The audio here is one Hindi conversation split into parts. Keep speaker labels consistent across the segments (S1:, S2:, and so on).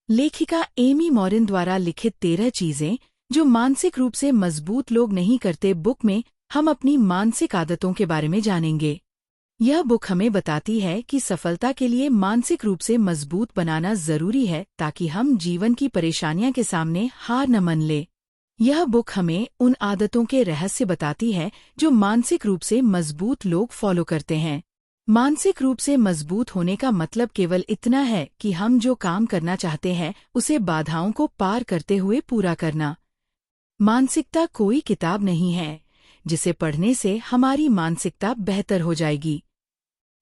S1: लेखिका एमी मॉरिन द्वारा लिखित 13 चीजें जो मानसिक रूप से मजबूत लोग नहीं करते बुक में हम अपनी मानसिक आदतों के बारे में जानेंगे। यह बुक हमें बताती है कि सफलता के लिए मानसिक रूप से मजबूत बनाना जरूरी है ताकि हम जीवन की परेशानियों के सामने हार न मान ले। यह बुक हमें उन आदतों के रहस्य बताती है जो मानसिक रूप से मजबूत लोग फॉलो करते हैं। मानसिक रूप से मजबूत होने का मतलब केवल इतना है कि हम जो काम करना चाहते हैं उसे बाधाओं को पार करते हुए पूरा करना। मानसिकता कोई किताब नहीं है जिसे पढ़ने से हमारी मानसिकता बेहतर हो जाएगी।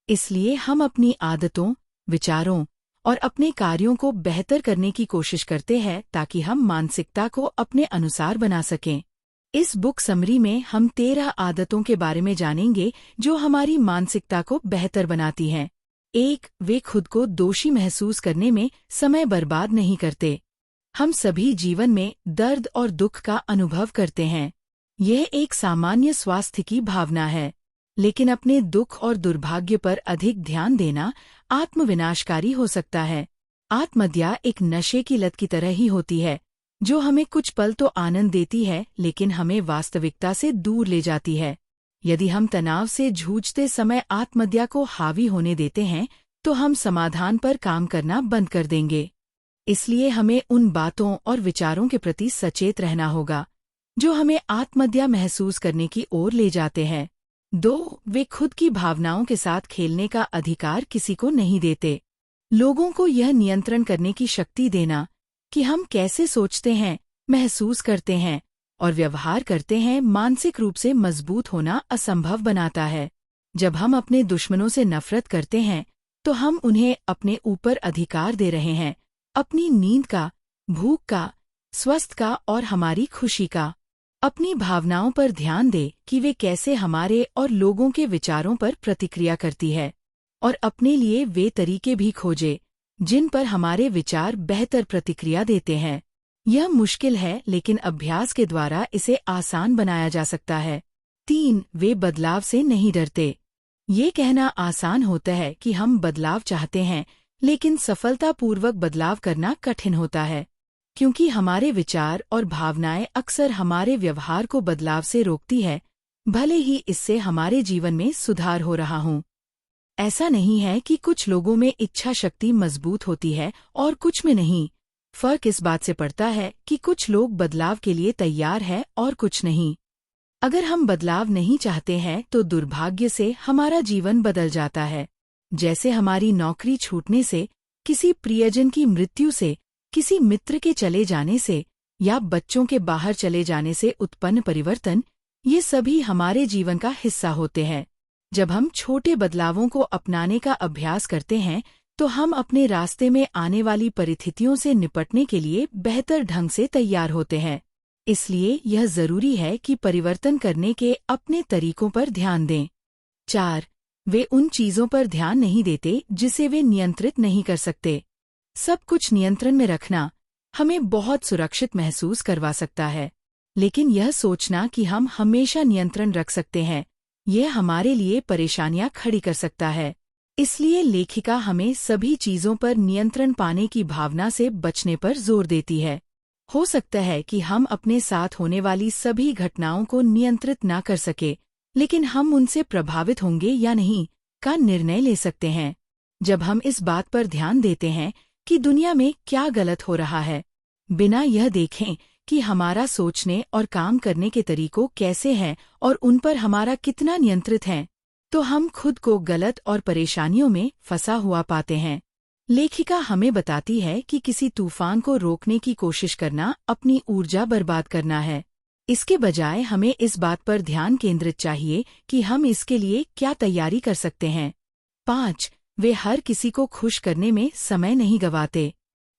S1: इसलिए हम अपनी आदतों, विचारों और अपने कार्यों को बेहतर करने की कोशिश करते हैं ताकि हम मानसिकता को अपने अनुसार बना सकें। इस बुक समरी में हम 13 आदतों के बारे में जानेंगे जो हमारी मानसिकता को बेहतर बनाती हैं। 1. वे खुद को दोषी महसूस करने में समय बर्बाद नहीं करते। हम सभी जीवन में दर्द और दुख का अनुभव करते हैं। यह एक सामान्य स्वास्थ्य की भावना है, लेकिन अपने दुख और दुर्भाग्य पर अधिक ध्यान देना आत्मविनाशकारी हो सकता है। आत्महत्या एक नशे की लत की तरह ही होती है जो हमें कुछ पल तो आनंद देती है लेकिन हमें वास्तविकता से दूर ले जाती है। यदि हम तनाव से जूझते समय आत्महत्या को हावी होने देते हैं तो हम समाधान पर काम करना बंद कर देंगे। इसलिए हमें उन बातों और विचारों के प्रति सचेत रहना होगा जो हमें आत्महत्या महसूस करने की ओर ले जाते हैं। 2. वे खुद की भावनाओं के साथ खेलने का अधिकार किसी को नहीं देते। लोगों को यह नियंत्रण करने की शक्ति देना कि हम कैसे सोचते हैं, महसूस करते हैं और व्यवहार करते हैं मानसिक रूप से मजबूत होना असंभव बनाता है। जब हम अपने दुश्मनों से नफरत करते हैं तो हम उन्हें अपने ऊपर अधिकार दे रहे हैं, अपनी नींद का, भूख का, स्वास्थ्य का और हमारी खुशी का। अपनी भावनाओं पर ध्यान दे कि वे कैसे हमारे और लोगों के विचारों पर प्रतिक्रिया करती है और अपने लिए वे तरीके भी खोजे जिन पर हमारे विचार बेहतर प्रतिक्रिया देते हैं। यह मुश्किल है लेकिन अभ्यास के द्वारा इसे आसान बनाया जा सकता है। 3. वे बदलाव से नहीं डरते। ये कहना आसान होता है कि हम बदलाव चाहते हैं, लेकिन सफलतापूर्वक बदलाव करना कठिन होता है क्योंकि हमारे विचार और भावनाएं अक्सर हमारे व्यवहार को बदलाव से रोकती है, भले ही इससे हमारे जीवन में सुधार हो रहा हो। ऐसा नहीं है कि कुछ लोगों में इच्छा शक्ति मजबूत होती है और कुछ में नहीं। फर्क इस बात से पड़ता है कि कुछ लोग बदलाव के लिए तैयार हैं और कुछ नहीं। अगर हम बदलाव नहीं चाहते हैं तो दुर्भाग्य से हमारा जीवन बदल जाता है, जैसे हमारी नौकरी छूटने से, किसी प्रियजन की मृत्यु से, किसी मित्र के चले जाने से या बच्चों के बाहर चले जाने से उत्पन्न परिवर्तन। ये सभी हमारे जीवन का हिस्सा होते हैं। जब हम छोटे बदलावों को अपनाने का अभ्यास करते हैं तो हम अपने रास्ते में आने वाली परिस्थितियों से निपटने के लिए बेहतर ढंग से तैयार होते हैं। इसलिए यह जरूरी है कि परिवर्तन करने के अपने तरीकों पर ध्यान दें। 4. वे उन चीजों पर ध्यान नहीं देते जिसे वे नियंत्रित नहीं कर सकते। सब कुछ नियंत्रण में रखना हमें बहुत सुरक्षित महसूस करवा सकता है, लेकिन यह सोचना कि हम हमेशा नियंत्रण रख सकते हैं, यह हमारे लिए परेशानियां खड़ी कर सकता है। इसलिए लेखिका हमें सभी चीजों पर नियंत्रण पाने की भावना से बचने पर जोर देती है। हो सकता है कि हम अपने साथ होने वाली सभी घटनाओं को नियंत्रित ना कर सके, लेकिन हम उनसे प्रभावित होंगे या नहीं का निर्णय ले सकते हैं। जब हम इस बात पर ध्यान देते हैं कि दुनिया में क्या गलत हो रहा है, बिना यह देखें कि हमारा सोचने और काम करने के तरीकों कैसे हैं और उन पर हमारा कितना नियंत्रित है, तो हम खुद को गलत और परेशानियों में फंसा हुआ पाते हैं। लेखिका हमें बताती है कि किसी तूफान को रोकने की कोशिश करना अपनी ऊर्जा बर्बाद करना है। इसके बजाय हमें इस बात पर ध्यान केंद्रित चाहिए कि हम इसके लिए क्या तैयारी कर सकते हैं। 5. वे हर किसी को खुश करने में समय नहीं गंवाते।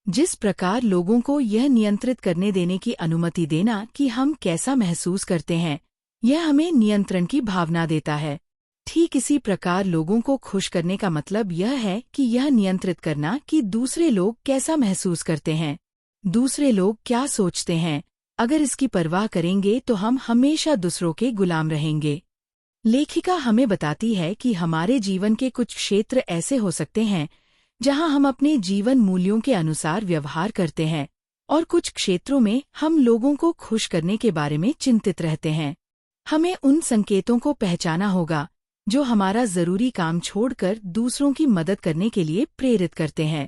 S1: जिस प्रकार लोगों को यह नियंत्रित करने देने की अनुमति देना कि हम कैसा महसूस करते हैं, यह हमें नियंत्रण की भावना देता है। ठीक इसी प्रकार लोगों को खुश करने का मतलब यह है कि यह नियंत्रित करना कि दूसरे लोग कैसा महसूस करते हैं, दूसरे लोग क्या सोचते हैं। अगर इसकी परवाह करेंगे तो हम हमेशा दूसरों के गुलाम रहेंगे। लेखिका हमें बताती है कि हमारे जीवन के कुछ क्षेत्र ऐसे हो सकते हैं जहां हम अपने जीवन मूल्यों के अनुसार व्यवहार करते हैं, और कुछ क्षेत्रों में हम लोगों को खुश करने के बारे में चिंतित रहते हैं। हमें उन संकेतों को पहचाना होगा जो हमारा जरूरी काम छोड़कर दूसरों की मदद करने के लिए प्रेरित करते हैं,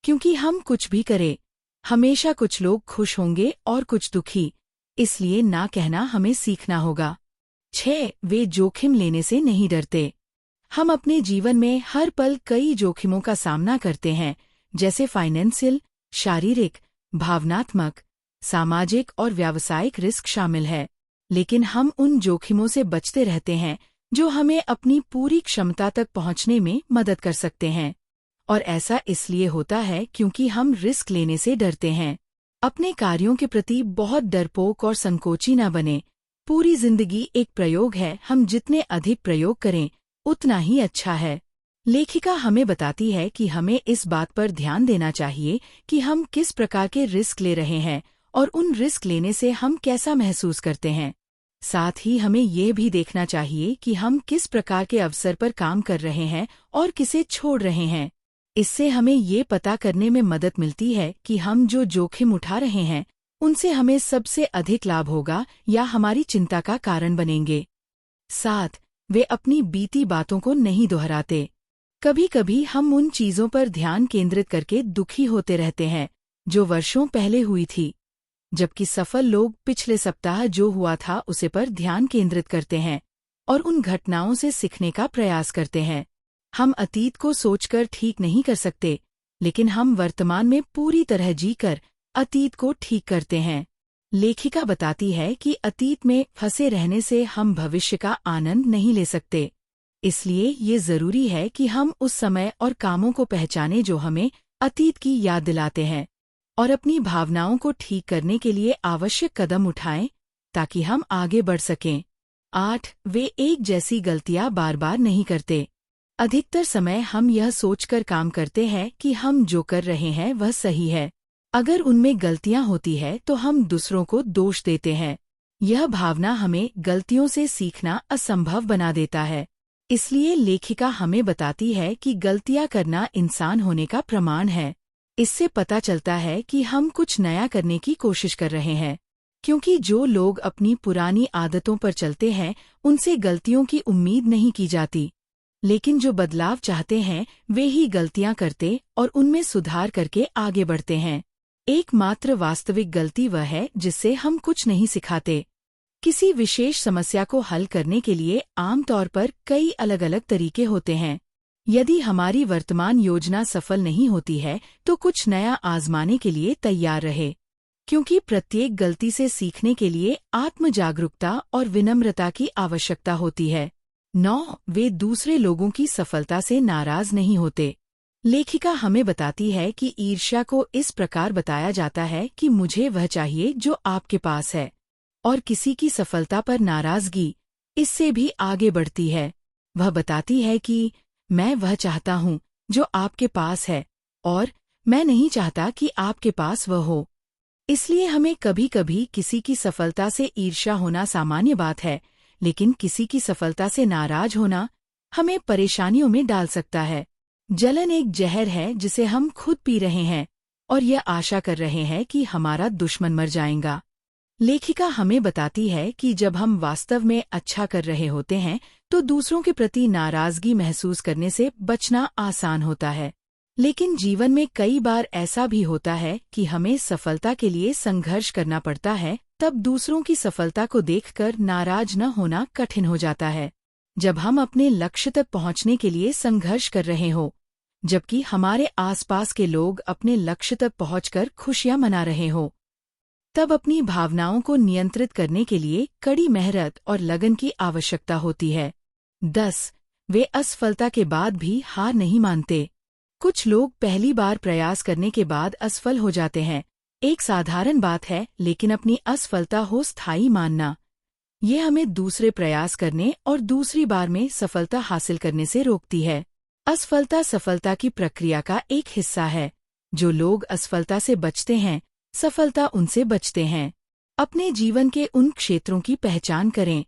S1: क्योंकि हम कुछ भी करें, हमेशा कुछ लोग खुश होंगे और कुछ दुखी, इसलिए ना कहना हमें सीखना होगा। 6. वे जोखिम लेने से नहीं डरते। हम अपने जीवन में हर पल कई जोखिमों का सामना करते हैं, जैसे फाइनेंशियल, शारीरिक, भावनात्मक, सामाजिक और व्यावसायिक रिस्क शामिल है। लेकिन हम उन जोखिमों से बचते रहते हैं जो हमें अपनी पूरी क्षमता तक पहुंचने में मदद कर सकते हैं। और ऐसा इसलिए होता है क्योंकि हम रिस्क लेने से डरते हैं। अपने कार्यों के प्रति बहुत डरपोक और संकोची न बने। पूरी जिंदगी एक प्रयोग है, हम जितने अधिक प्रयोग करें उतना ही अच्छा है। लेखिका हमें बताती है कि हमें इस बात पर ध्यान देना चाहिए कि हम किस प्रकार के रिस्क ले रहे हैं और उन रिस्क लेने से हम कैसा महसूस करते हैं। साथ ही हमें ये भी देखना चाहिए कि हम किस प्रकार के अवसर पर काम कर रहे हैं और किसे छोड़ रहे हैं। इससे हमें ये पता करने में मदद मिलती है कि हम जो जोखिम उठा रहे हैं उनसे हमें सबसे अधिक लाभ होगा या हमारी चिंता का कारण बनेंगे। 7. वे अपनी बीती बातों को नहीं दोहराते। कभी कभी हम उन चीजों पर ध्यान केंद्रित करके दुखी होते रहते हैं जो वर्षों पहले हुई थी, जबकि सफल लोग पिछले सप्ताह जो हुआ था उसे पर ध्यान केंद्रित करते हैं और उन घटनाओं से सीखने का प्रयास करते हैं। हम अतीत को सोचकर ठीक नहीं कर सकते, लेकिन हम वर्तमान में पूरी तरह जीकर अतीत को ठीक करते हैं। लेखिका बताती है कि अतीत में फंसे रहने से हम भविष्य का आनंद नहीं ले सकते। इसलिए ये जरूरी है कि हम उस समय और कामों को पहचानें जो हमें अतीत की याद दिलाते हैं, और अपनी भावनाओं को ठीक करने के लिए आवश्यक कदम उठाएं ताकि हम आगे बढ़ सकें। 8. वे एक जैसी गलतियां बार बार नहीं करते। अधिकतर समय हम यह सोचकर काम करते हैं कि हम जो कर रहे हैं वह सही है। अगर उनमें गलतियां होती है तो हम दूसरों को दोष देते हैं। यह भावना हमें गलतियों से सीखना असंभव बना देता है। इसलिए लेखिका हमें बताती है कि गलतियां करना इंसान होने का प्रमाण है। इससे पता चलता है कि हम कुछ नया करने की कोशिश कर रहे हैं, क्योंकि जो लोग अपनी पुरानी आदतों पर चलते हैं उनसे गलतियों की उम्मीद नहीं की जाती, लेकिन जो बदलाव चाहते हैं वे ही गलतियां करते और उनमें सुधार करके आगे बढ़ते हैं। एकमात्र वास्तविक गलती वह है जिससे हम कुछ नहीं सिखाते। किसी विशेष समस्या को हल करने के लिए आमतौर पर कई अलग अलग तरीके होते हैं। यदि हमारी वर्तमान योजना सफल नहीं होती है तो कुछ नया आजमाने के लिए तैयार रहे, क्योंकि प्रत्येक गलती से सीखने के लिए आत्म जागरूकता और विनम्रता की आवश्यकता होती है। 9. वे दूसरे लोगों की सफलता से नाराज नहीं होते। लेखिका हमें बताती है कि ईर्ष्या को इस प्रकार बताया जाता है कि मुझे वह चाहिए जो आपके पास है, और किसी की सफलता पर नाराजगी इससे भी आगे बढ़ती है। वह बताती है कि मैं वह चाहता हूँ जो आपके पास है और मैं नहीं चाहता कि आपके पास वह हो। इसलिए हमें कभी कभी किसी की सफलता से ईर्ष्या होना सामान्य बात है, लेकिन किसी की सफलता से नाराज होना हमें परेशानियों में डाल सकता है। जलन एक जहर है जिसे हम खुद पी रहे हैं और यह आशा कर रहे हैं कि हमारा दुश्मन मर जाएगा। लेखिका हमें बताती है कि जब हम वास्तव में अच्छा कर रहे होते हैं तो दूसरों के प्रति नाराजगी महसूस करने से बचना आसान होता है, लेकिन जीवन में कई बार ऐसा भी होता है कि हमें सफलता के लिए संघर्ष करना पड़ता है। तब दूसरों की सफलता को देखकर नाराज न होना कठिन हो जाता है। जब हम अपने लक्ष्य तक पहुंचने के लिए संघर्ष कर रहे हो, जबकि हमारे आसपास के लोग अपने लक्ष्य तक पहुंचकर खुशियां मना रहे हो, तब अपनी भावनाओं को नियंत्रित करने के लिए कड़ी मेहनत और लगन की आवश्यकता होती है। 10. वे असफलता के बाद भी हार नहीं मानते। कुछ लोग पहली बार प्रयास करने के बाद असफल हो जाते हैं। एक साधारण बात है, लेकिन अपनी असफलता हो स्थायी मानना, ये हमें दूसरे प्रयास करने और दूसरी बार में सफलता हासिल करने से रोकती है। असफलता सफलता की प्रक्रिया का एक हिस्सा है। जो लोग असफलता से बचते हैं, सफलता उनसे बचते हैं। अपने जीवन के उन क्षेत्रों की पहचान करें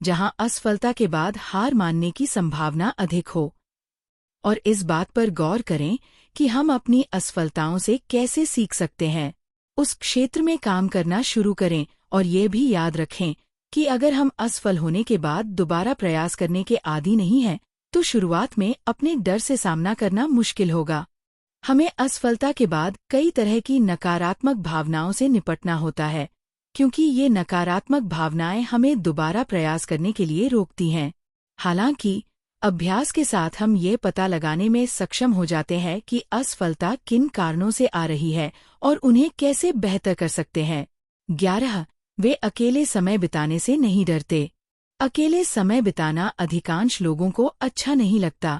S1: जहां असफलता के बाद हार मानने की संभावना अधिक हो, और इस बात पर गौर करें कि हम अपनी असफलताओं से कैसे सीख सकते हैं। उस क्षेत्र में काम करना शुरू करें और ये भी याद रखें कि अगर हम असफल होने के बाद दोबारा प्रयास करने के आदी नहीं हैं, तो शुरुआत में अपने डर से सामना करना मुश्किल होगा। हमें असफलता के बाद कई तरह की नकारात्मक भावनाओं से निपटना होता है, क्योंकि ये नकारात्मक भावनाएं हमें दोबारा प्रयास करने के लिए रोकती हैं। हालांकि अभ्यास के साथ हम ये पता लगाने में सक्षम हो जाते हैं कि असफलता किन कारणों से आ रही है और उन्हें कैसे बेहतर कर सकते हैं। 11. वे अकेले समय बिताने से नहीं डरते। अकेले समय बिताना अधिकांश लोगों को अच्छा नहीं लगता,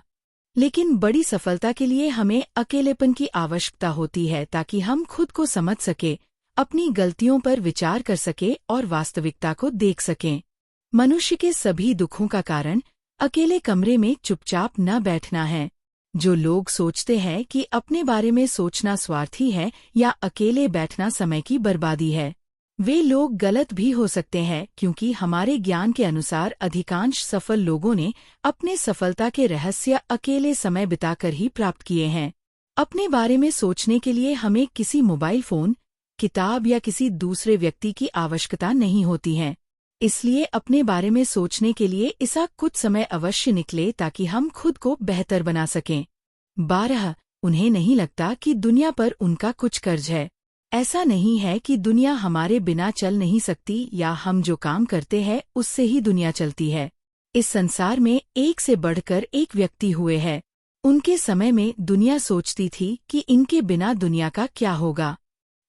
S1: लेकिन बड़ी सफलता के लिए हमें अकेलेपन की आवश्यकता होती है ताकि हम खुद को समझ सके, अपनी गलतियों पर विचार कर सके और वास्तविकता को देख सकें। मनुष्य के सभी दुखों का कारण अकेले कमरे में चुपचाप न बैठना है। जो लोग सोचते हैं कि अपने बारे में सोचना स्वार्थी है या अकेले बैठना समय की बर्बादी है, वे लोग गलत भी हो सकते हैं, क्योंकि हमारे ज्ञान के अनुसार अधिकांश सफल लोगों ने अपने सफलता के रहस्य अकेले समय बिताकर ही प्राप्त किए हैं। अपने बारे में सोचने के लिए हमें किसी मोबाइल फोन, किताब या किसी दूसरे व्यक्ति की आवश्यकता नहीं होती है। इसलिए अपने बारे में सोचने के लिए ऐसा कुछ समय अवश्य निकले ताकि हम खुद को बेहतर बना सकें। 12. उन्हें नहीं लगता कि दुनिया पर उनका कुछ कर्ज है। ऐसा नहीं है कि दुनिया हमारे बिना चल नहीं सकती या हम जो काम करते हैं उससे ही दुनिया चलती है। इस संसार में एक से बढ़कर एक व्यक्ति हुए हैं। उनके समय में दुनिया सोचती थी कि इनके बिना दुनिया का क्या होगा।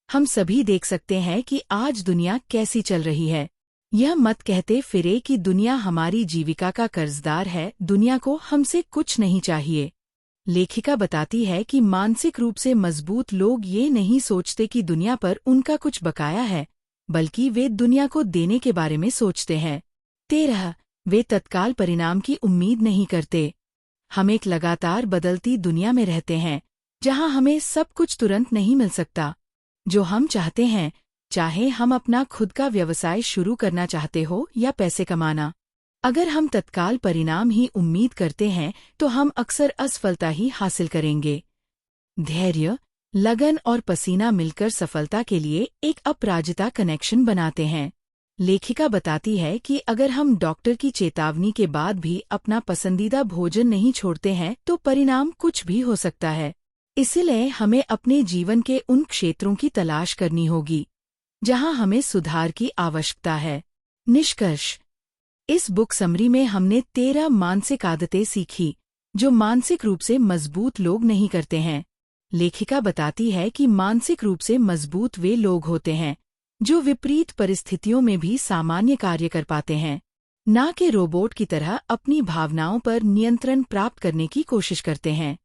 S1: हम सभी देख सकते हैं कि आज दुनिया कैसी चल रही है। यह मत कहते फिरे कि दुनिया हमारी जीविका का कर्जदार है, दुनिया को हमसे कुछ नहीं चाहिए। लेखिका बताती है कि मानसिक रूप से मजबूत लोग ये नहीं सोचते कि दुनिया पर उनका कुछ बकाया है, बल्कि वे दुनिया को देने के बारे में सोचते हैं। 13. वे तत्काल परिणाम की उम्मीद नहीं करते। हम एक लगातार बदलती दुनिया में रहते हैं, जहां हमें सब कुछ तुरंत नहीं मिल सकता जो हम चाहते हैं, चाहे हम अपना खुद का व्यवसाय शुरू करना चाहते हो या पैसे कमाना। अगर हम तत्काल परिणाम ही उम्मीद करते हैं तो हम अक्सर असफलता ही हासिल करेंगे। धैर्य, लगन और पसीना मिलकर सफलता के लिए एक अपराजिता कनेक्शन बनाते हैं। लेखिका बताती है कि अगर हम डॉक्टर की चेतावनी के बाद भी अपना पसंदीदा भोजन नहीं छोड़ते हैं तो परिणाम कुछ भी हो सकता है। इसलिए हमें अपने जीवन के उन क्षेत्रों की तलाश करनी होगी जहां हमें सुधार की आवश्यकता है। निष्कर्ष: इस बुक समरी में हमने 13 मानसिक आदतें सीखी जो मानसिक रूप से मजबूत लोग नहीं करते हैं। लेखिका बताती है कि मानसिक रूप से मजबूत वे लोग होते हैं जो विपरीत परिस्थितियों में भी सामान्य कार्य कर पाते हैं, न कि रोबोट की तरह अपनी भावनाओं पर नियंत्रण प्राप्त करने की कोशिश करते हैं।